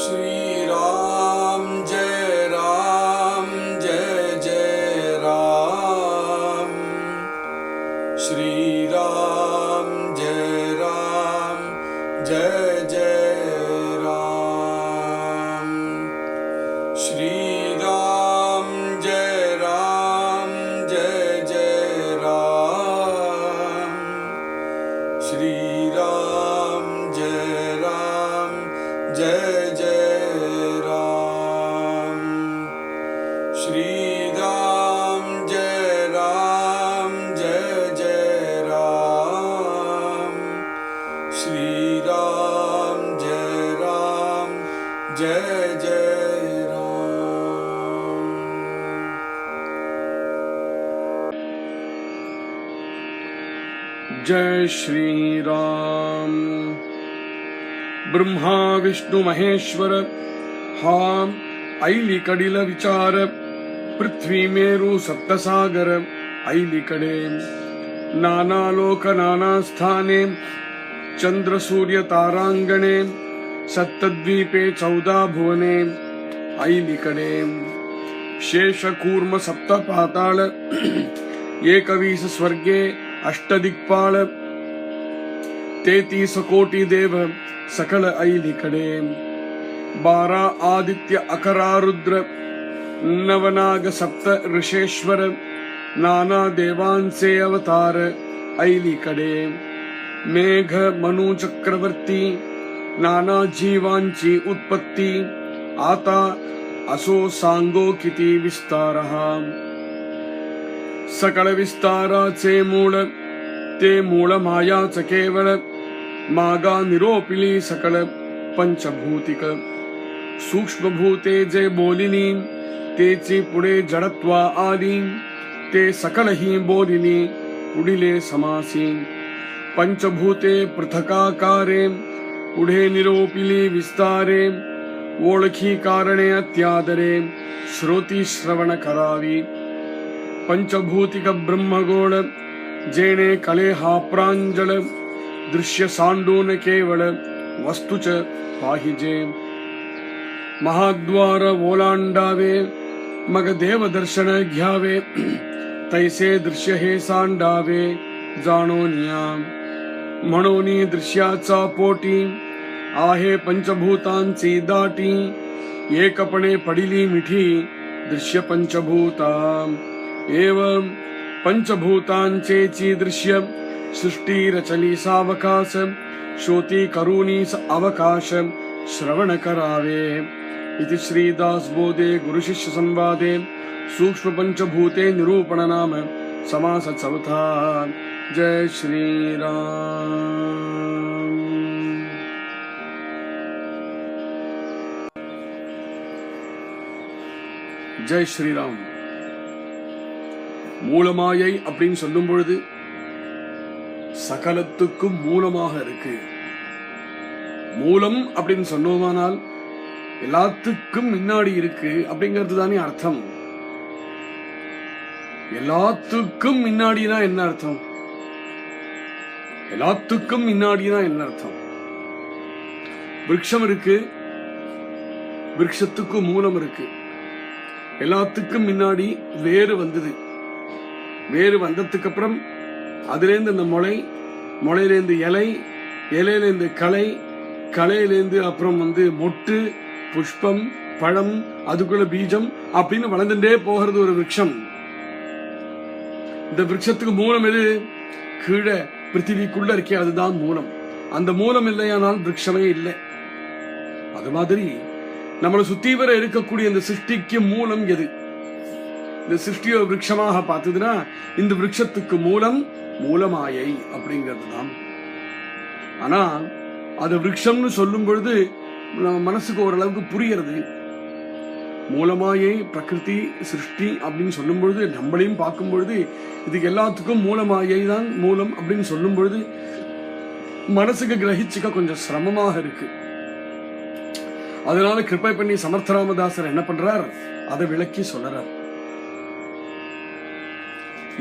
श्री राम जय जय राम। श्री राम जय जय राम। श्री राम जय जय राम। श्री राम जय जय राम। श्री राम जय जय राम। श्री राम जय जय राम। जय श्री राम। ब्रह्मा विष्णु महेश्वर हाम ऐली कडिल विचार पृथ्वी मेरु सप्तसागर ऐली कड़े नाना लोक नाना स्थाने चंद्र सूर्य तारांगणे सप्तद्वीपे 14 भुवने ऐली कड़े शेष कूर्म सप्त पाताल 21 स्वर्गे अष्टदिक्पाल 33 कोटि देव सकल ऐली कड़े 12 आदित्य अकरा रुद्र नवनाग सप्त ऋषेश्वर नाना देवांसे अवतार ऐली कड़े मेघ मनु चक्रवर्ती नाना जीवांची उत्पत्ती आता असो सांगो किती विस्तारः सकल विस्ताराचे मूळ ते मूळ मायाच केवळ मागा निरोपिली सकल पंचभूतिक सूक्ष्मभूते जे बोलिनी तेची पुढे जडत्वा आली ते सकल ही बोलिनी पुढिले समासी पंचभूते पृथकाकारे पुढे निरोपिली विस्तारे ओळखी कारणे अत्यादरे श्रोती श्रवण करावी पंचभूतिक ब्रह्मगोळ जेणे कले हा प्रांजळ दृश्य सांडून केवळ वस्तुच पाहिजे महाद्वार ओलांडावे मग देव दर्शन घ्यावे तैसे दृश्य हे सांडावे जाणोनिया म्हणून दृश्याचा पोटी आहे पंचभूतांची दाटी एकपणे पडिली मिठी दृश्य पंचभूता एवं पंचभूतांचेची दृश्य सृष्टी रचली सावकाश श्रोती करूनीस अवकाश श्रवण करावे इति श्रीदास बोधे गुरुशिष्य संवादे सूक्ष्म पंचभूते निरूपण नाम समास चौथा। जय श्री राम। जय श्रीराम। மூலமாயை அப்படின்னு சொல்லும் பொழுது சகலத்துக்கும் மூலமாக இருக்கு. மூலம் அப்படின்னு சொன்னோமானால் எல்லாத்துக்கும் முன்னாடி இருக்கு அப்படிங்கிறது தானே அர்த்தம். எல்லாத்துக்கும் முன்னாடினா என்ன அர்த்தம்? எல்லாத்துக்கும் முன்னாடினா என்ன அர்த்தம்? விருட்சம் இருக்கு, விருட்சத்துக்கும் மூலம் இருக்கு. எல்லாத்துக்கும் முன்னாடி வேறு வந்தது. வேறு வந்ததுக்கு அப்புறம் அதுலேருந்து இந்த முளை, முளையிலேருந்து இலை, இலையிலேருந்து களை, களையிலேருந்து அப்புறம் மொட்டு, புஷ்பம், பழம், அதுக்குள்ள பீஜம் அப்படின்னு வளர்ந்துட்டே போகிறது ஒரு விருட்சம். இந்த விருட்சத்துக்கு மூலம் எது? கீழே பிருத்திவிக்குள்ள இருக்கே அதுதான் மூலம். அந்த மூலம் இல்லையானால் விருட்சமே இல்லை. அது மாதிரி நம்மளை சுத்தி வர இருக்கக்கூடிய இந்த சிருஷ்டிக்கு மூலம் எது? இந்த சிருஷ்டியோ விருட்சமாக பார்த்ததுன்னா இந்த விருட்சத்துக்கு மூலம் மூலமாயை அப்படிங்கிறது தான். ஆனா அது விருட்சம்னு சொல்லும் பொழுது நம்ம மனசுக்கு ஓரளவுக்கு புரியறது. மூலமாயை பிரகிருதி சிருஷ்டி அப்படின்னு சொல்லும் பொழுது நம்மளையும் பார்க்கும் பொழுது இதுக்கு எல்லாத்துக்கும் மூலமாயை தான் மூலம் அப்படின்னு சொல்லும் பொழுது மனசுக்கு கிரகிச்சுக்க கொஞ்சம் சிரமமாக இருக்கு. அதனால கிருபை பண்ணி சமர்த்தராமதாசர் என்ன பண்றார்? அதை விளக்கி சொல்றார்.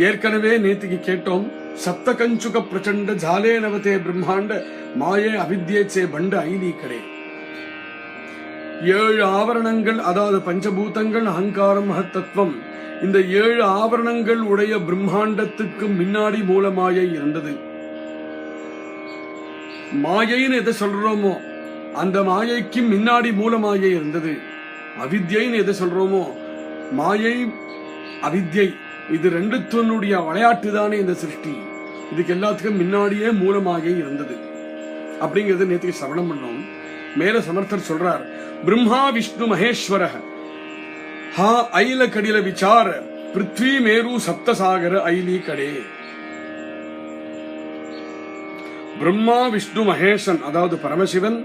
ஏற்கனவே நேத்திக்கு கேட்டோம், सप्त कंचुक प्रचंड झाले नवते ब्रह्मांड माये अविद्येचे बंड ऐली कडे. 7 ஆவரணங்கள், அதாவது பஞ்சபூதங்கள், அகங்காரம், மகத்தத்துவம், இந்த 7 ஆவரணங்கள் உடைய பிரம்மாண்டத்துக்கு முன்னாடி மூலமாயை இருந்தது. மாயைன்னு எதை சொல்றோமோ அந்த மாயைக்கு முன்னாடி மூலமாயை இருந்தது. அவித்யைன்னு எதை சொல்றோமோ, மாயை அவித்யை, இது ரெண்டுத்தனுடைய விளையாட்டு தானே இந்த சிருஷ்டி. இதுக்கு எல்லாத்துக்கும் முன்னாடியே மூலமாயை இருந்தது அப்படிங்கிறது நேற்றுக்கு சவணம் பண்ணோம். மேல சமர்த்தர் சொல்றார், பிரம்மா விஷ்ணு மகேஸ்வர ஹா ஐல கடில விசார பிருத்வி மேரு சப்தசாகர ஐலி கடே. பிரம்மா விஷ்ணு மகேசன், அதாவது பரமசிவன்,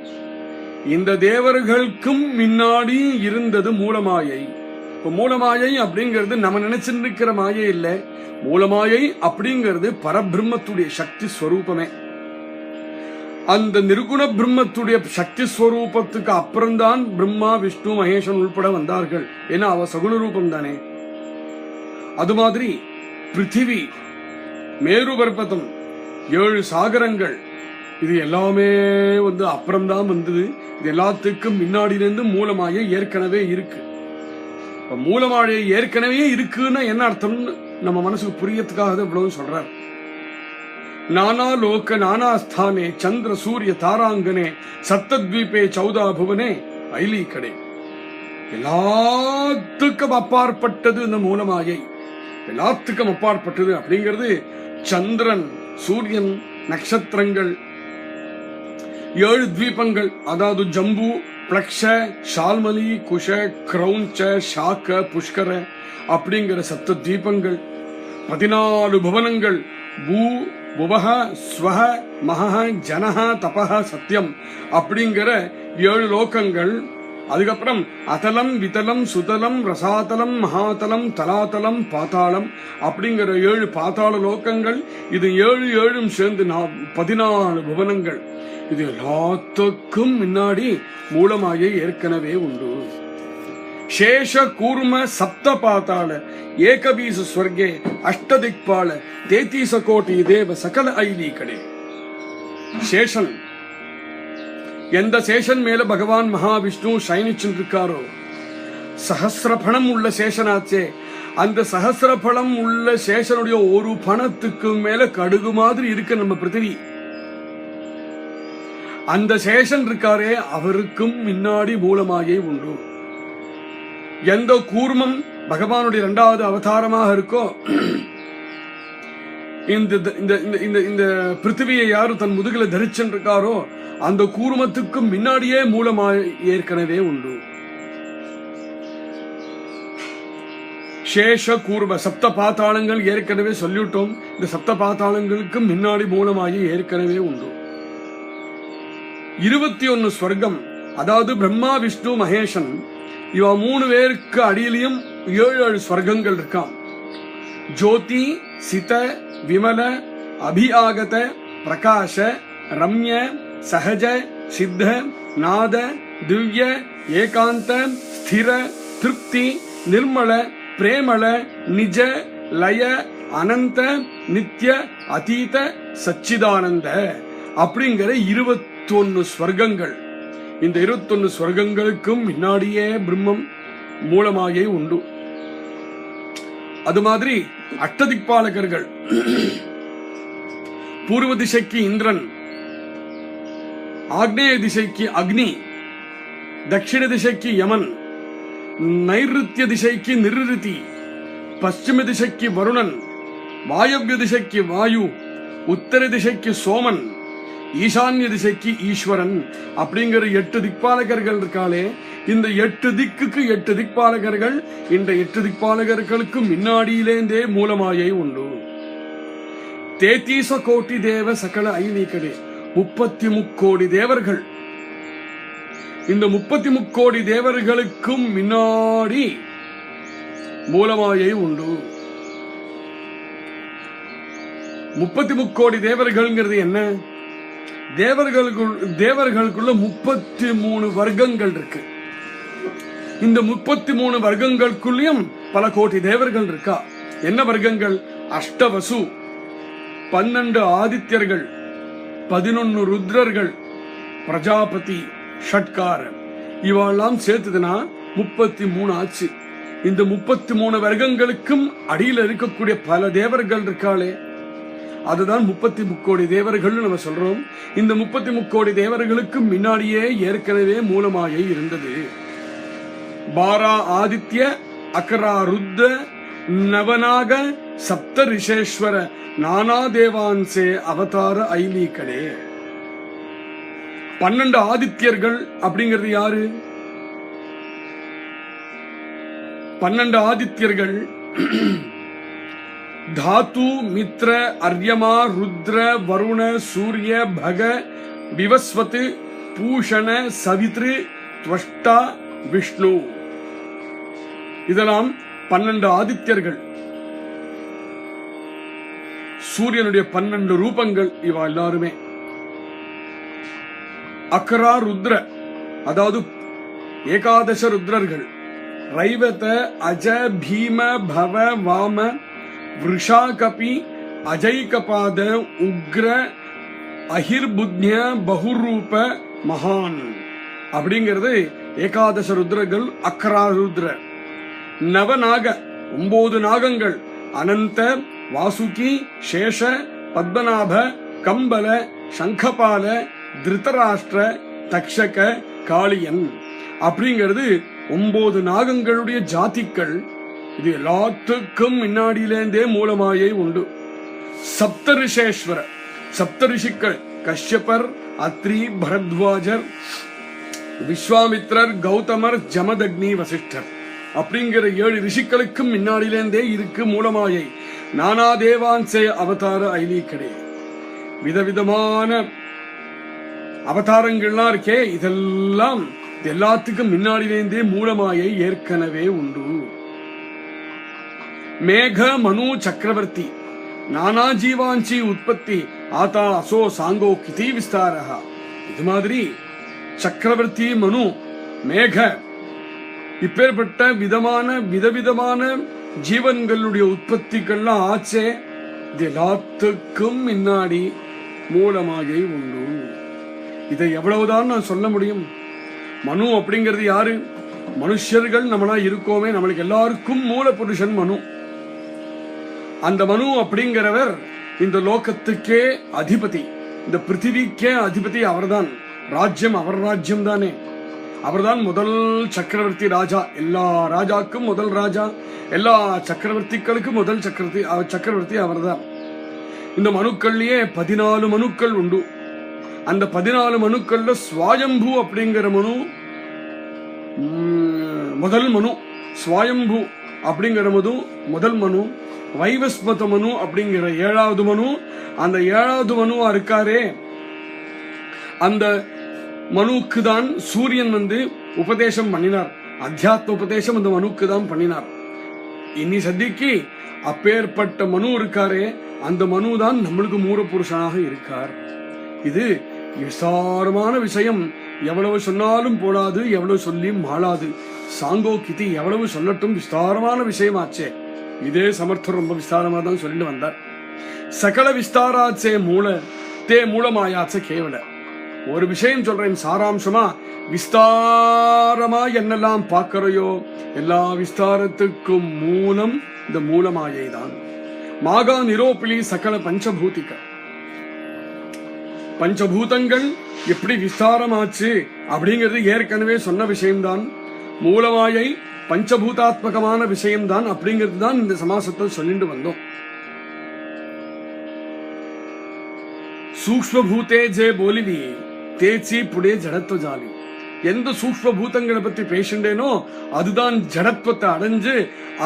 இந்த தேவர்களுக்கும் முன்னாடி இருந்தது மூலமாயை. இப்ப மூலமாயை அப்படிங்கிறது நம்ம நினைச்சிட்டு இருக்கிற மாயை இல்ல. மூலமாயை அப்படிங்கிறது பரபிரம்மத்துடைய சக்தி ஸ்வரூபமே. அந்த நிர்குண பிரம்மத்துடைய சக்தி ஸ்வரூபத்துக்கு அப்புறம்தான் பிரம்மா விஷ்ணு மகேசன் உள்பட வந்தார்கள். ஏன்னா அவ சகுண ரூபம் தானே. அது மாதிரி பிருத்திவி, மேரு பர்வதம், 7 சாகரங்கள், இது எல்லாமே அப்புறம்தான் வந்தது. இது எல்லாத்துக்கும் முன்னாடியிலிருந்து மூலமாயை ஏற்கனவே இருக்கு. மூலமாயை ஏற்கனவே இருக்குன்னா என்ன அர்த்தம்னு நம்ம மனசுக்கு புரியறதுக்காக இவ்வளவு சொல்றார். நானா லோக நானா ஸ்தானே சந்திர சூரிய தாராங்கனே சப்தத்வீபே 14 புவனே ஐலி கடே. எல்லாத்துக்கும் அப்பாற்பட்டது இந்த மூலமாயை. எல்லாத்துக்கும் அப்பாற்பட்டது அப்படிங்கிறது சந்திரன், சூரியன், நட்சத்திரங்கள், 7 தீபங்கள், அதாவது ஜம்பு, பிளக்ஷ, ஷால்மலி, குஷ, கிரௌஞ்ச, ஷாக்க, புஷ்கர அப்படிங்கிற 7 தீபங்கள், 14 புவனங்கள், பூ புவஹ ஸ்வஹ மஹ ஜனஹ தபஹ சத்தியம் அப்படிங்கிற 7 லோகங்கள். அதுக்கப்புறம் அதலம் விதலம் சுதலம் ரசாதலம் மகாதலம் தலாதலம் பாதாளம் அப்படிங்கிற 7 பாதாள லோகங்கள். இது 7 சேர்ந்து 14 புவனங்கள். இது எல்லாத்துக்கும் முன்னாடி மூலமாயை ஏற்கனவே உண்டு. சேஷ கூர்ம சப்த பாதாள ஏகபீச ஸ்வர்கே அஷ்டதிக்பால 33 கோடி தேவ சகல ஐலி கடே. சேஷன், எந்த சேஷன் மேல பகவான் மகாவிஷ்ணு சயனிச்சுட்டு இருக்காரோ, சஹஸ்ரபணம் உள்ள சேஷனாச்சே, அந்த சஹஸ்ரபணம் உள்ள சேஷனுடைய ஒரு பணத்துக்கு மேல கடுகு மாதிரி இருக்கு நம்ம பிருத்திவி. அந்த சேஷன் இருக்காரே, அவருக்கும் முன்னாடி மூலமாயை உண்டு. எந்த கூர்மம் பகவானுடைய 2வது அவதாரமாக இருக்கோ, இந்த பிருத்திவியை யாரு தன் முதுகில தரிச்சுட்டு இருக்காரோ அந்த கூர்மத்துக்கும் முன்னாடியே மூலமாய் ஏற்கனவே உண்டு. சேஷ கூர்ம 7 பாதாளங்கள் ஏற்கனவே சொல்லிவிட்டோம். இந்த 7 பாதாளங்களுக்கு முன்னாடி மூலமாயி ஏற்கனவே உண்டு. 21 ஸ்வர்க்கம், அதாவது பிரம்மா விஷ்ணு மகேசன், இவ 3 பேருக்கு அடியிலையும் 7 ஸ்வர்க்கங்கள் இருக்காம். ஜோதி, சித, விமல, அபிஆகத, பிரகாஷ, ரம்ய, சஹஜ, சித்த, நாத, திவ்ய, ஏகாந்த, ஸ்திர, திருப்தி, நிர்மல, பிரேமல, நிஜ, லய, அனந்த, நித்ய, அதீத, சச்சிதானந்த அப்படிங்கிற 21 ஸ்வர்க்கங்கள். இந்த 21 ஸ்வர்க்கங்களுக்கும் முன்னாடியே பிரம்மம் மூலமாயே உண்டு. அது மாதிரி அஷ்டதிக்பாலகர்கள், பூர்வ திசைக்கு இந்திரன், ஆக்னேய திசைக்கு அக்னி, தட்சிண திசைக்கு யமன், நைருத்திய திசைக்கு நிருதி, பশ্চিம திசைக்கு வருணன், வாயவ்ய திசைக்கு வாயு, உத்தர திசைக்கு சோமன், ஈசான்ய திசைக்கு ஈஸ்வரன் அப்படிங்கிற 8 திக்பாலகர்கள் இருக்காளே. இந்த 8 திக்குக்கு 8 திக்பாலகர்கள். இந்த 8 திக்பாலகர்களுக்கு முன்னாடியிலேந்தே மூலமாயை உண்டு. 33 கோடி தேவ சகல ஐலி கடே. 33 கோடி தேவர்கள். இந்த 33 கோடி தேவர்களுக்கும் முன்னாடி மூலமாயை உண்டு. 33 கோடி தேவர்கள்ங்கிறது என்ன? தேவர்களுக்குள்ள 33 வர்க்கங்கள் இருக்கு. இந்த 33 வர்க்கங்களுக்குள்ளயும் பல கோடி தேவர்கள் இருக்கா. என்ன வர்க்கங்கள்? அஷ்டவசு, 12 ஆதித்யர்கள், 11 ருத்ரர்கள், பிரஜாபதி, ஷட்கார, இவாளெல்லாம் சேர்த்துதுன்னா 33 ஆச்சு. இந்த 33 வர்க்கங்களுக்கும் அடியில் இருக்கக்கூடிய பல தேவர்கள் இருக்காளே, அதுதான் 33 கோடி தேவர்கள் நம்ம சொல்றோம். இந்த 33 கோடி தேவர்களுக்கு முன்னாடியே ஏற்கனவே மூலமாயை இருந்தது. பாரா ஆதித்ய அகரா ருத்த நவநாக சப்த ரிஷேஸ்வர நானா தேவான்சே அவதார ஐலீக்கடே. 12 ஆதித்யர்கள் அப்படிங்கிறது யாரு? 12 ஆதித்யர்கள் தாத்து மித்ர அர்யமா ருத்ர வருண சூரிய பக விவஸ்வத் பூஷண சவித்ரு த்வஷ்டா விஷ்ணு. இதெல்லாம் 12 ஆதித்யர்கள். சூரியனுடைய 12 ரூபங்கள் இவா எல்லாருமே. அக்கரா ருத்ர, அதாவது ஏகாதச ருத்ரர்கள். ரைவத அஜ பீம பவ வாம விருஷாகபி அஜைகபாத உக்ர அஹிர்புத்ய பகுரூப மகான் அப்படிங்கிறது ஏகாதச ருத்ரர்கள். அக்கரா ருத்ர. நவநாக 9 நாகங்கள். அனந்த, வாசுகி, சேஷ, பத்மநாப, கம்பல, சங்கபால, திருதராஷ்டிர, தக்ஷக, காளியன் அப்படிங்கிறது 9 நாகங்களுடைய ஜாதிகள். இது எல்லாத்துக்கும் முன்னாடியிலேந்தே மூலமாயை உண்டு. சப்தரிஷேஸ்வர, சப்தரிஷிக்கள் கஷ்யபர், அத்ரி, பரத்வாஜர், விஸ்வாமித்ரர், கௌதமர், ஜமதக்னி, வசிஷ்டர் அப்படிங்கிற 7 ரிஷிகளுக்கும் முன்னாடியிலேந்தே இருக்கு மூலமாயை. நானா தேவான்சே அவதார ஐலீக்கடே. விதவிதமான அவதாரங்கள்லாம் இருக்கே, இதெல்லாம் எல்லாத்துக்கும் முன்னாடியிலேந்தே மூலமாயை ஏற்கனவே உண்டு. மேக மனு சக்கரவர்த்தி நானா ஜீவாஞ்சி உற்பத்தி ஆதா அசோ சாங்கோ கிதி விஸ்தாரஹா. இது மாதிரி சக்கரவர்த்தி, மனு, மேக இப்பேற்பட்ட விதவிதமான ஜீவன்களுடைய உற்பத்திகள்லாம் ஆச்சே. இது எல்லாத்துக்கும் முன்னாடி மூலமாயை உண்டு. இதை எவ்வளவுதான் நான் சொல்ல முடியும்? மனு அப்படிங்கிறது யாரு? மனுஷர்கள் நம்மளா இருக்கோமே, நம்மளுக்கு எல்லாருக்கும் மூல புருஷன் மனு. அந்த மனு அப்படிங்கிறவர் இந்த லோகத்துக்கே அதிபதி, இந்த பிருத்திவிக்கே அதிபதி. அவர்தான் ராஜ்யம், அவர் ராஜ்யம் தானே. அவர்தான் முதல் சக்கரவர்த்தி ராஜா. எல்லா ராஜாக்கும் முதல் ராஜா, எல்லா சக்கரவர்த்திகளுக்கும் முதல் சக்கரவர்த்தி அவர்தான். இந்த மனுக்கள்லயே 14 மனுக்கள் உண்டு. அந்த 14 மனுக்கள்ல ஸ்வாயம்பு அப்படிங்கிற மனு முதல் மனு. ஸ்வாயம்பு அப்படிங்கிற முதல் மனு. வைவஸ்மத மனு அப்படிங்கிற 7வது மனு. அந்த 7வது மனுவா இருக்காரே, அந்த மனுக்கு தான் சூரியன் உபதேசம் பண்ணினார். அத்தியாத்ம உபதேசம் அந்த மனுக்கு தான் பண்ணினார். இனி சத்திக்கு அப்பேற்பட்ட மனு இருக்காரே, அந்த மனு தான் நம்மளுக்கு மூல புருஷனாக இருக்கார். இது விசாரமான விஷயம். எவ்வளவு சொன்னாலும் போடாது, எவ்வளவு சொல்லி மாளாது. சாங்கோ கிதி எவ்வளவு சொல்லட்டும், விஸ்தாரமான விஷயமாச்சே. இதே சமர்த்தர் ரொம்ப விஸ்தாரமா தான் சொல்லிட்டு வந்தார். சகல விஸ்தாராச்சே மூலமாயாச்ச கேவல. ஒரு விஷயம் சொல்றேன் சாராம்சமா. விஸ்தாரமா என்னெல்லாம் பார்க்கறையோ எல்லா விஸ்தாரத்துக்கும் மூலம் இந்த மூலமாயை தான். மாகா நிரோபிலி சகல பஞ்சபூதிக. பஞ்சபூதங்கள் எப்படி விஸ்தாரமாச்சு அப்படிங்கிறது ஏற்கனவே சொன்ன விஷயம்தான். மூலமாயை பஞ்சபூதாத்மகமான விஷயம்தான் அப்படிங்கிறது தான் இந்த சமாசத்தில் சொல்லிட்டு வந்தோம். சூக்ஷ்மபூதே ஜே போலிவி தேச்சி புடே ஜடத்துவ ஜாலி. எந்த சூக்ஷ்ம பூதங்களை பத்தி பேசிண்டேனோ அதுதான் ஜடத்துவத்தை அடைஞ்சு,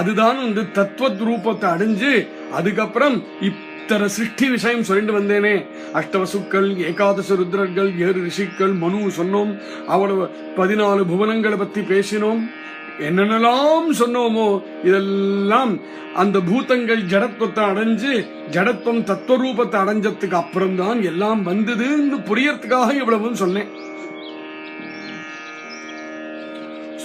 அதுதான் தத்துவ ரூபத்தை அடைஞ்சு, அதுக்கப்புறம் இத்தனை சிருஷ்டி விஷயம் சொல்லிட்டு வந்தேனே. அஷ்டவசுக்கள், ஏகாதச ருத்ரர்கள், 7 ரிஷிக்கள், மனு சொன்னோம். அவ்வளவு 14 புவனங்களை பத்தி பேசினோம். என்னென்னலாம் சொன்னோமோ இதெல்லாம் அந்த பூதங்கள் ஜடத்துவத்தை அடைஞ்சு, ஜடத்துவம் தத்துவரூபத்தை அடைஞ்சதுக்கு அப்புறம் தான் எல்லாம் வந்ததுன்னு புரியறதுக்காக இவ்வளவு சொன்னேன்.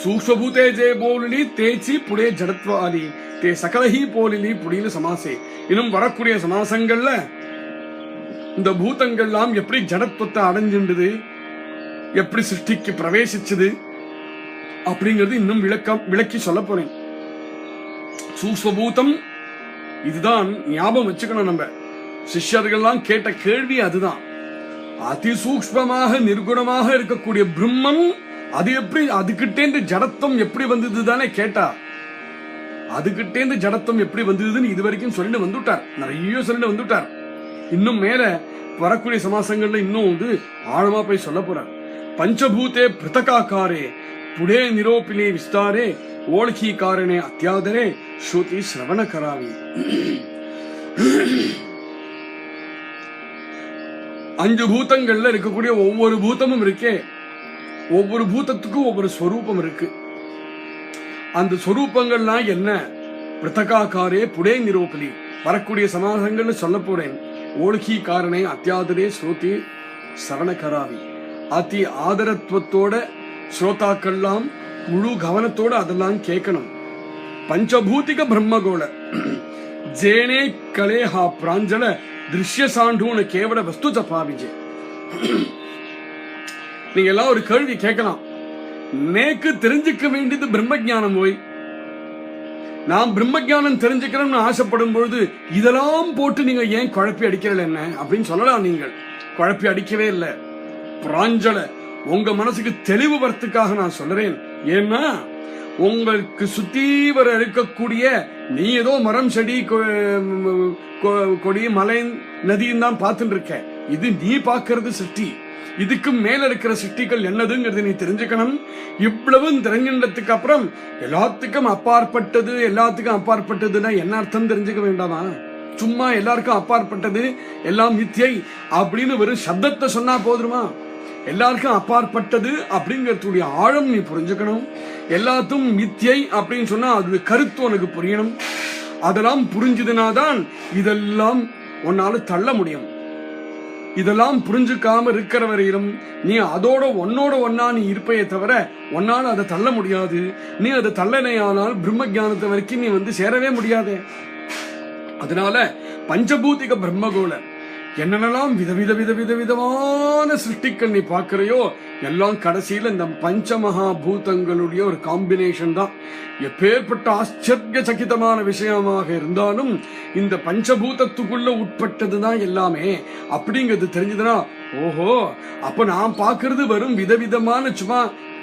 சூக்ஷ்மபூதே ஜே போலினி தேச்சி புடே ஜடத்வாலி தே சகலஹி போலினி புடின்னு சமாசே. இன்னும் வரக்கூடிய சமாசங்கள்ல இந்த பூதங்கள்லாம் எப்படி ஜடத்துவத்தை அடைஞ்சின்றது, எப்படி சிருஷ்டிக்கு பிரவேசிச்சது அப்படிங்கிறது இன்னும் விளக்கி சொல்ல போறேன். சூக்ஷ்மபூதம் இதுதான் ஞாபகம் வச்சுக்கணும். நம்ம சிஷ்யர்கள்லாம் கேட்ட கேள்வி அதுதான். அதிசூக்ஷ்மமாக நிர்குணமாக இருக்கக்கூடிய பிரம்மம் அது எப்படி, அதுகிட்டேந்து ஜடத்துவம் எப்படி வந்தது தானே கேட்டா. அதுகிட்டேந்து ஜடத்துவம் எப்படி வந்ததுன்னு இது வரைக்கும் சொல்லிட்டு வந்துட்டார், நிறைய சொல்லிட்டு வந்துட்டார். இன்னும் மேல வரக்கூடிய சமாசங்கள்ல இன்னும் ஆழமா போய் சொல்ல போறார். பஞ்சபூதே பிருத்தகாக்காரே புடே நிரோபிலே விஸ்தாரே ஓழ்கீகாரனே அத்தியாதரே ஸ்ருதி சிரவண கராவி. 5 பூதங்கள்ல இருக்கக்கூடிய ஒவ்வொரு பூதமும் இருக்கே, ஒவ்வொரு பூதத்துக்கும் ஒவ்வொரு ஸ்வரூபம் இருக்கு. அந்த ஸ்வரூபங்கள்லாம் என்ன? பிருத்தகாக்காரே புடே நிரோபலி வரக்கூடிய சமாசங்கள்ல சொல்ல போறேன். ஓழ்கீகாரனே அத்தியாதரே ஸ்ருதி சிரவண கராவி. அதி ஆதரத்துவத்தோட ஸ்ரோதாக்கள்லாம் முழு கவனத்தோட அதெல்லாம் கேட்கணும். பஞ்சபூதிக பிரம்மகோள ஜேனே கலேஹா பிராஞ்சல திருஷ்ய சாண்டூன கேவல வஸ்து ஜபாவிஜே. நீங்க எல்லாம் ஒரு கேள்வி கேட்கலாம். நேக்கு தெரிஞ்சுக்க வேண்டியது பிரம்ம ஜானம். போய் நான் பிரம்ம ஜானம் தெரிஞ்சுக்கிறேன்னு ஆசைப்படும் பொழுது இதெல்லாம் போட்டு நீங்க ஏன் குழப்பி அடிக்கிறீங்க என்ன அப்படின்னு சொல்லலாம். நீங்கள் குழப்பி அடிக்கவே இல்லை. பிராஞ்சல உங்க மனசுக்கு தெளிவு வரத்துக்காக நான் சொல்றேன். ஏன்னா உங்களுக்கு சுத்தி வர இருக்கக்கூடிய நீ ஏதோ மரம் செடி கொடி மலை நதியும் தான் பார்த்துட்டு இருக்க. இது நீ பாக்குறது சிருஷ்டி. இதுக்கு மேல இருக்கிற சிருஷ்டிகள் என்னதுங்கிறது நீ தெரிஞ்சுக்கணும். இவ்வளவு தெரிஞ்சின்றதுக்கு அப்புறம் எல்லாத்துக்கும் அப்பாற்பட்டதுன்னா என்ன அர்த்தம் தெரிஞ்சுக்க வேண்டாமா? சும்மா எல்லாருக்கும் அப்பாற்பட்டது எல்லாம் மித்தியை அப்படின்னு வெறும் சப்தத்தை சொன்னா போதுமா? எல்லாருக்கும் அப்பாற்பட்டது அப்படிங்கறதுடைய ஆழம் நீ புரிஞ்சுக்கணும். எல்லாத்தும் மித்தியை அப்படின்னு சொன்னா அது கருத்து உனக்கு புரியணும். அதெல்லாம் புரிஞ்சதுனாதான் இதெல்லாம் உன்னால தள்ள முடியும். இதெல்லாம் புரிஞ்சுக்காம இருக்கிற வரையிலும் நீ அதோட ஒன்னா நீ இருப்பையே தவிர உன்னால அதை தள்ள முடியாது. நீ அதை தள்ளனையானால் பிரம்ம ஜானத்தை வரைக்கும் நீ சேரவே முடியாது. அதனால பஞ்சபூதிக பிரம்மகோள என்னென்னலாம் விதவிதமான சிருஷ்டிகள் நீ பார்க்கிறையோ எல்லாம் கடைசியில இந்த பஞ்சமகா பூதங்களுடைய ஒரு காம்பினேஷன் தான். எப்பேற்பட்ட ஆச்சரிய சகிதமான விஷயமாக இருந்தாலும் இந்த பஞ்சபூதத்துக்குள்ள உட்பட்டதுதான் எல்லாமே அப்படிங்கிறது தெரிஞ்சதுன்னா, ஓஹோ அப்ப நான் பாக்குறது வரும் விதவிதமான சும்மா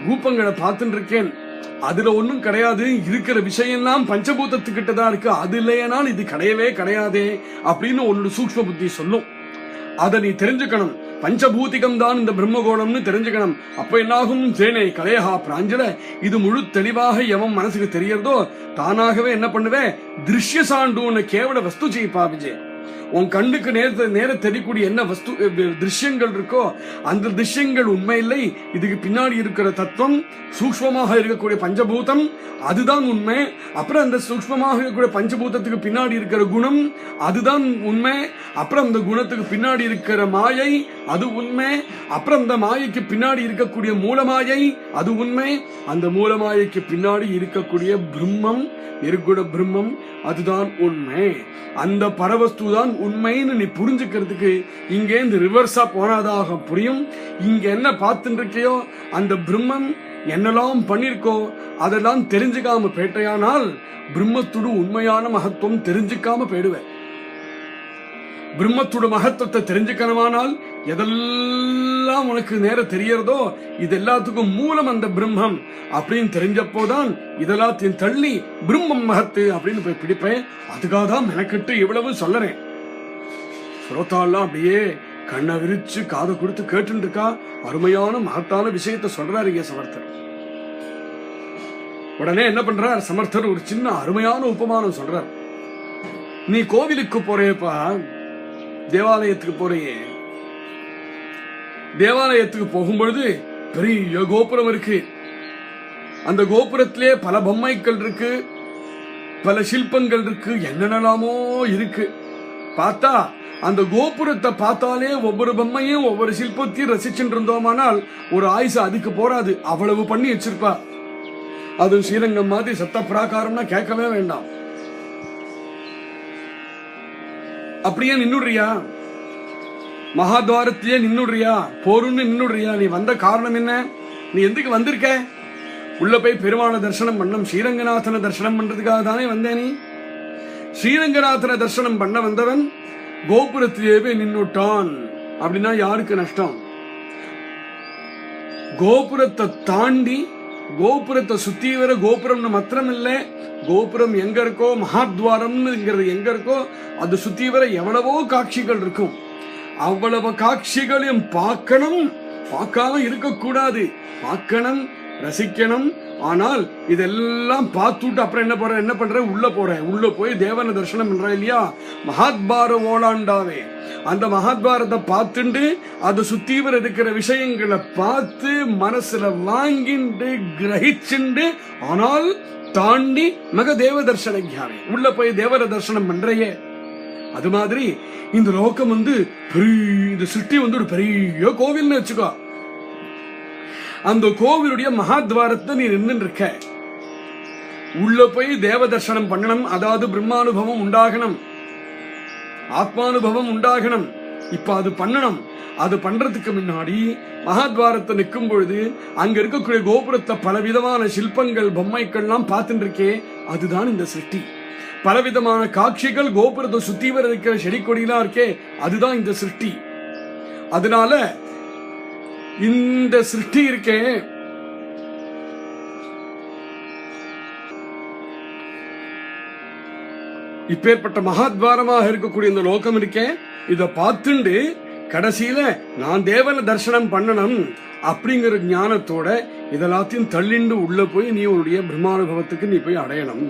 ரூபங்களை பார்த்துட்டு இருக்கேன், அதுல ஒன்னும் கிடையாது, இருக்கிற விஷயம்லாம் பஞ்சபூதத்துக்கிட்ட தான் இருக்கு, அது இல்லையானால் இது கிடையவே கிடையாதே அப்படின்னு உன்னோட சூக்ஷ்ம புத்தி சொல்லும். அதை நீ தெரிஞ்சுக்கணும். பஞ்சபூதிகம் தான் இந்த பிரம்மகோளம்னு தெரிஞ்சுக்கணும். அப்ப என்னாகும்? சேனை கலேஹா பிராஞ்சல இது முழு தெளிவாக எவன் மனசுக்கு தெரியறதோ தானாகவே என்ன பண்ணுவேன்? திருஷ்ய சாண்டூன்னு கேவல வஸ்து ஜெயிப்பா விஜய். உன் கண்ணுக்கு நேர தெரியக்கூடிய என்ன வஸ்து திருஷ்யங்கள் இருக்கோ அந்த திருஷ்யங்கள் உண்மை இல்லை. இதுக்கு பின்னாடி இருக்கிற தத்துவம் சூக்ஷ்மமாக இருக்கக்கூடிய பஞ்சபூதம் அதுதான் உண்மை. அப்புறம் அந்த சூக்ஷ்மமாக இருக்கக்கூடிய பஞ்சபூதத்துக்கு பின்னாடி இருக்கிற குணம் அதுதான் உண்மை. அப்புறம் அந்த குணத்துக்கு பின்னாடி இருக்கிற மாயை அது உண்மை. அப்புறம் அந்த மாயைக்கு பின்னாடி இருக்கக்கூடிய மூலமாயை அது உண்மை. அந்த மூலமாயைக்கு பின்னாடி இருக்கக்கூடிய பிரம்மம் நிர்குண பிரம்மம் அதுதான் உண்மை. அந்த பரவஸ்து தான் உண்மைன்னு நீ புரிஞ்சுக்கிறதுக்கு இங்கே இந்த ரிவர்ஸா போனாதாக புரியும். இங்க என்ன பார்த்துட்டு இருக்கையோ அந்த பிரம்மம் என்னெல்லாம் பண்ணிருக்கோ அதெல்லாம் தெரிஞ்சுக்காம போயிட்டையானால் பிரம்மத்தோட உண்மையான மகத்துவம் தெரிஞ்சுக்காம போயிடுவேன். பிரம்மத்தோட மகத்துவத்தை தெரிஞ்சுக்கணுமானால் எதெல்லாம் உனக்கு நேர தெரியறதோ இது எல்லாத்துக்கும் மூலம் அந்த பிரம்மம் அப்படின்னு தெரிஞ்சப்போதான் இதெல்லாத்தையும் தள்ளி பிரம்மம் மகத்து அப்படின்னு போய் பிடிப்பேன். அதுக்காக தான் மெனக்கிட்டு இவ்வளவு சொல்லறேன். ஸ்ரோதாலாம் அப்படியே கண்ணை விரிச்சு காதை கொடுத்து கேட்டு இருக்கா. அருமையான மகத்தான விஷயத்த சொல்றாரு இங்க சமர்த்தர். உடனே என்ன பண்றார் சமர்த்தர்? ஒரு சின்ன அருமையான உபமானம் சொல்றார். நீ கோவிலுக்கு போறேப்பா, தேவாலயத்துக்கு போறையே, தேவாலயத்துக்கு போகும்பொழுது பெரிய கோபுரம் இருக்கு. அந்த கோபுரத்திலே பல பொம்மைகள் இருக்கு, பல சிற்பங்கள் இருக்கு, என்னென்னலாமோ இருக்கு. பார்த்தா அந்த கோபுரத்தை பார்த்தாலே ஒவ்வொரு பொம்மையும் ஒவ்வொரு சிற்பத்தையும் ரசிச்சுட்டு இருந்தோமானால் ஒரு ஆயுசு அதுக்கு போராது, அவ்வளவு பண்ணி வச்சிருப்பா. அது ஸ்ரீரங்கம் மாதிரி சத்த பிராகாரம்னா கேட்கவே வேண்டாம். அப்படியே நின்னுடுறியா? மகாத்வாரத்திலே நின்னுடுறியா? போருன்னு நின்னுடுறியா? நீ வந்த காரணம் என்ன? நீ எதுக்கு வந்திருக்க? உள்ள போய் பெருமான தரிசனம் பண்ணணும். ஸ்ரீரங்கநாதனை தரிசனம் பண்றதுக்காக தானே வந்தேனே. ஸ்ரீரங்கநாதனை தரிசனம் பண்ண வந்தவன் கோபுரத்திலேயே நின்னுட்டான் அப்படின்னா யாருக்கு நஷ்டம்? கோபுரத்தை தாண்டி கோபுரத்தை சுத்தி வர கோபுரம்னு மாத்திரம் இல்ல, கோபுரம் எங்க இருக்கோ மகாத்வாரம்ங்கிறது எங்க இருக்கோ அது சுத்தி வர எவ்வளவோ காட்சிகள் இருக்கும். அவ்வளவு காட்சிகளையும் பார்க்கணும், பார்க்காம இருக்கக்கூடாது, பார்க்கணும், ரசிக்கணும். ஆனால் இதெல்லாம் பார்த்துட்டு அப்புறம் என்ன பண்ற, உள்ள போய் தேவன தரிசனம் பண்ற இல்லையா? மகாத்பார ஓலாண்டாவே அந்த மகாத்பாரத்தை பார்த்துண்டு அதை சுத்தி வர இருக்கிற விஷயங்களை பார்த்து மனசுல வாங்கிண்டு கிரகிச்சுண்டு ஆனால் தாண்டி மக தேவ தர்சனக்யாவே உள்ள போய் தேவர தரிசனம் பண்றையே. அது மாதிரி இந்த லோகம் இந்த சிருஷ்டி ஒரு பெரிய கோவில்னு வச்சுக்கோ. அந்த கோவிலுடைய மகாத்வாரத்தை நீ நின்று இருக்க. உள்ள போய் தேவ தர்சனம் பண்ணணும், அதாவது பிரம்மானுபவம் உண்டாகணும், ஆத்மானுபவம் உண்டாகணும். இப்ப அது பண்ணணும். அது பண்றதுக்கு முன்னாடி மகாத்வாரத்தை நிற்கும் பொழுது அங்க இருக்கக்கூடிய கோபுரத்தை பலவிதமான சிற்பங்கள் பொம்மைகள்லாம் பார்த்துட்டு இருக்கே, அதுதான் இந்த சிருஷ்டி. பலவிதமான காட்சிகள் கோபுரத்தை சுத்தி வர இருக்கிற செடி கொடியெல்லாம் இருக்கே, அதுதான் இந்த சிருஷ்டி. அதனால இந்த சிருஷ்டி இருக்கே, இப்பேற்பட்ட மகாத்வாரமாக இருக்கக்கூடிய இந்த லோகம் இருக்கே, இத பார்த்துண்டு கடைசியில நான் தேவன தரிசனம் பண்ணணும் அப்படிங்கிற ஞானத்தோட இதெல்லாத்தையும் தள்ளிண்டு உள்ள போய் நீ உன்னுடைய பிரம்மானுபவத்துக்கு நீ போய் அடையணும்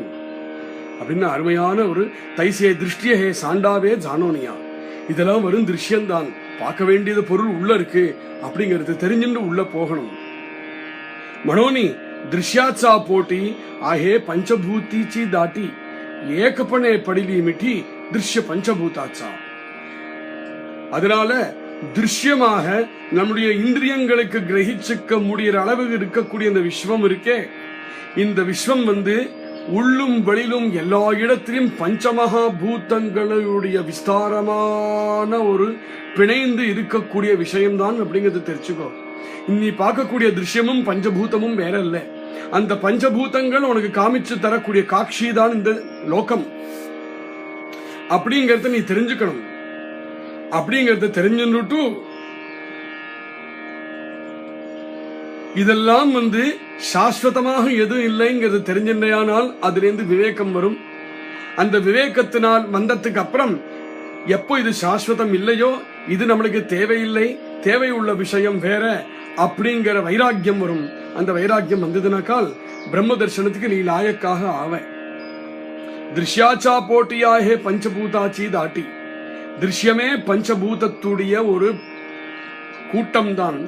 அப்படின்னு அருமையான ஒரு தைசிய திருஷ்டியே சாண்டாவே ஜானோனியா. இதெல்லாம் வரும் திருஷ்யம்தான், பார்க்க வேண்டியது பொருள் உள்ள இருக்கு அப்படிங்கிறது தெரிஞ்சுட்டு உள்ள போகணும். மனோனி திருஷ்யாச்சா போட்டி ஆஹே பஞ்சபூத்திச்சி தாட்டி ஏகப்பனே படிலி மிட்டி திருஷ்ய பஞ்சபூதாச்சா. அதனால திருஷ்யமாக நம்முடைய இந்திரியங்களுக்கு கிரகிச்சுக்க முடிகிற அளவுக்கு இருக்கக்கூடிய இந்த விஸ்வம் இருக்கே, இந்த விஸ்வம் உள்ளும் வெளியிலும் எல்லா இடத்திலும் பஞ்சமகா பூதங்களுடைய விஸ்தாரமான ஒரு பிணைந்து இருக்கக்கூடிய விஷயம்தான் அப்படிங்கிறது தெரிச்சுக்கோ. நீ பார்க்கக்கூடிய திருஷ்யமும் பஞ்சபூதமும் வேற இல்ல, அந்த பஞ்சபூதங்கள் உனக்கு காமிச்சு தரக்கூடிய காட்சி தான் இந்த லோகம் அப்படிங்கறத நீ தெரிஞ்சுக்கணும். அப்படிங்கறத தெரிஞ்சுட்டு இதெல்லாம் சாஸ்வதமாக எதுவும் இல்லைங்கிறது தெரிஞ்சின்றையானால் அதிலிருந்து விவேகம் வரும். அந்த விவேகத்தினால் வந்ததுக்கு அப்புறம் எப்போ இது சாஸ்வதம் இல்லையோ, இது நம்மளுக்கு தேவையில்லை, தேவை உள்ள விஷயம் வேற அப்படிங்கிற வைராக்கியம் வரும். அந்த வைராக்கியம் வந்ததுனாக்கால் பிரம்ம தர்சனத்துக்கு நீ லாயக்காக ஆவ. திருஷ்யாச்சா போட்டியாகே பஞ்சபூதாச்சி தாட்டி. திருஷ்யமே பஞ்சபூதத்துடைய ஒரு கூட்டம் தான்.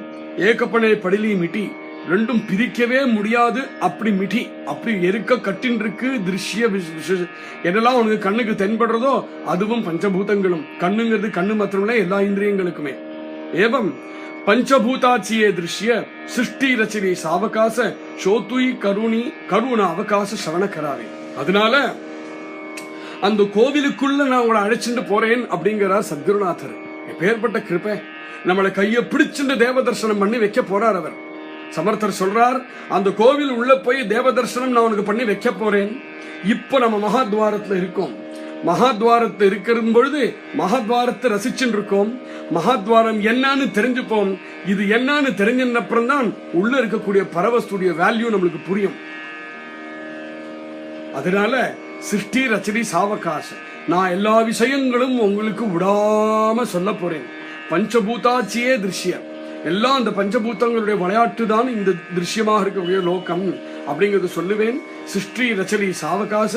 ஏகப்பனை படிலி மிட்டி, ரெண்டும் பிரிக்கவே முடியாது, அப்படி மிட்டி அப்படி எருக்க கட்டின் இருக்கு. திருஷ்ய என்னெல்லாம் உனக்கு கண்ணுக்கு தென்படுறதோ அதுவும் பஞ்சபூதங்களும். கண்ணுங்கிறது கண்ணு மாத்திரமே எல்லா இந்திரியங்களுக்குமே. ஏவம் பஞ்சபூதாச்சியே திருஷ்ய சிருஷ்டி ரச்சனை சாவகாச சோத்துய் கருணி கருண அவகாச சவணக்கராவே. அதனால அந்த கோவிலுக்குள்ள நான் உங்களை அழைச்சிட்டு போறேன் அப்படிங்கிறார் சத்குருநாதர். எப்பேற்பட்ட கிருபை! நம்மளை கைய பிடிச்சுட்டு தேவ தரிசனம் பண்ணி வைக்க போறார் அவர். சமர்த்தர் சொல்றார், அந்த கோவில் உள்ள போய் தேவ தரிசனம் நான் உனக்கு பண்ணி வைக்க போறேன். இப்ப நம்ம மகாத்வாரத்துல இருக்கோம். மகாத்வாரத்தை இருக்கிற பொழுது மகாத்வாரத்தை ரசிச்சுட்டு இருக்கோம். மகாத்வாரம் என்னன்னு தெரிஞ்சுப்போம். இது என்னன்னு தெரிஞ்ச அப்புறம் தான் உள்ள இருக்கக்கூடிய பரவஸ்துடைய வேல்யூ நம்மளுக்கு புரியும். அதனால சிருஷ்டி ரச்சனை சாவகாச நான் எல்லா விஷயங்களும் உங்களுக்கு விடாம சொல்ல போறேன். பஞ்சபூதாச்சியே திருஷ்யம், எல்லாம் அந்த பஞ்சபூதங்களுடைய விளையாட்டு தான் இந்த திருஷ்யமாக இருக்கக்கூடிய லோகம் அப்படிங்கறது சொல்லுவேன். சிருஷ்டி ரச்சனை சாவகாச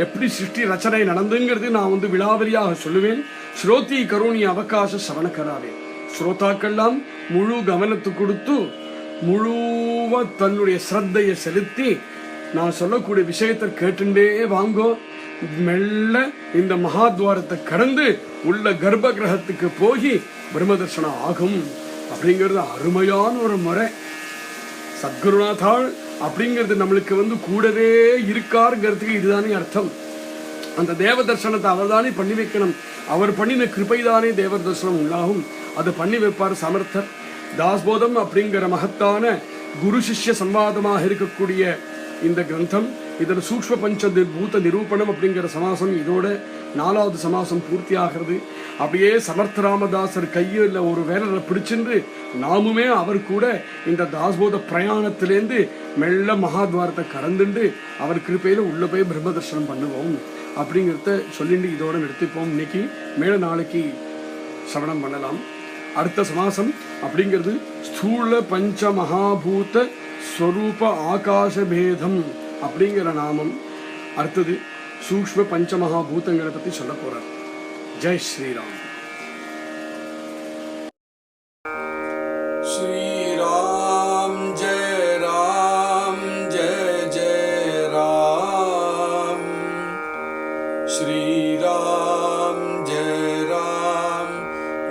எப்படி சிருஷ்டி ரச்சனை நடந்துங்கிறது நான் விழாவரியாக சொல்லுவேன். ஸ்ரோதி கருணி அவகாச சவணக்கராவே. ஸ்ரோதாக்கெல்லாம் முழு கவனத்தை கொடுத்து முழுவ தன்னுடைய ஸ்ரத்தையை செலுத்தி நான் சொல்லக்கூடிய விஷயத்தை கேட்டுண்டே வாங்கோ. மெல்ல இந்த மகாத்வாரத்தை கடந்து உள்ள கர்ப்ப கிரகத்துக்கு போய் பிரம்ம தர்சனம் ஆகும் அப்படிங்கிறது அருமையான ஒரு முறை. சத்குருநாதாள் அப்படிங்கிறது நம்மளுக்கு கூடவே இருக்காருங்கிறதுக்கு இதுதானே அர்த்தம். அந்த தேவ தர்சனத்தை அவர் தானே பண்ணி வைக்கணும். அவர் பண்ணின கிருபை தானே தேவ தர்சனம் உண்டாகும். அதை பண்ணி வைப்பார் சமர்த்தர். தாஸ்போதம் அப்படிங்கிற மகத்தான குரு சிஷ்ய சம்வாதமாக இருக்கக்கூடிய இந்த கிரந்தம். இதில் சூக்ஷ்ம பஞ்ச பூத நிரூபணம் அப்படிங்கிற சமாசம் இதோட 4வது சமாசம் பூர்த்தி ஆகிறது. அப்படியே சமர்த்த ராமதாசர் கையில் ஒரு வேலை பிடிச்சிருந்து நாமுமே அவர் கூட இந்த தாஸ்போத பிரயாணத்திலேருந்து மெல்ல மகாத்வாரத்தை கடந்துண்டு அவர் கிருப்பையில உள்ள போய் பிரம்ம தர்சனம் பண்ணுவோம் அப்படிங்கிறத சொல்லிட்டு இதோட நிறுத்திப்போம். இன்னைக்கு மேல நாளைக்கு சவணம் பண்ணலாம். அடுத்த சமாசம் அப்படிங்கிறது ஸ்தூல பஞ்ச மகாபூத ஸ்வரூப ஆகாச பேதம் அப்படிங்கிற நாமம். அடுத்தது சூக்ஷ்ம பஞ்ச மகாபூதங்களை பத்தி சொல்ல போறார். ஜெய் ஸ்ரீராம். ஸ்ரீராம் ஜெய ராம் ஜெய ஜெய ராம். ஸ்ரீராம் ஜெய ராம்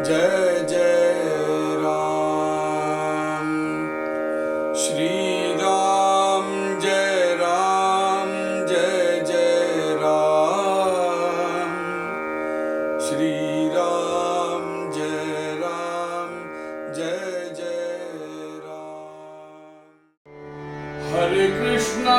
ஜெய ஜெய ராம். ஸ்ரீராம் ஜெய ராம் ஜெய ஜெய ராம். ஸ்ரீராம் ஜெய ராம் ஜெய ஜெய ராம். ஹரே கிருஷ்ணா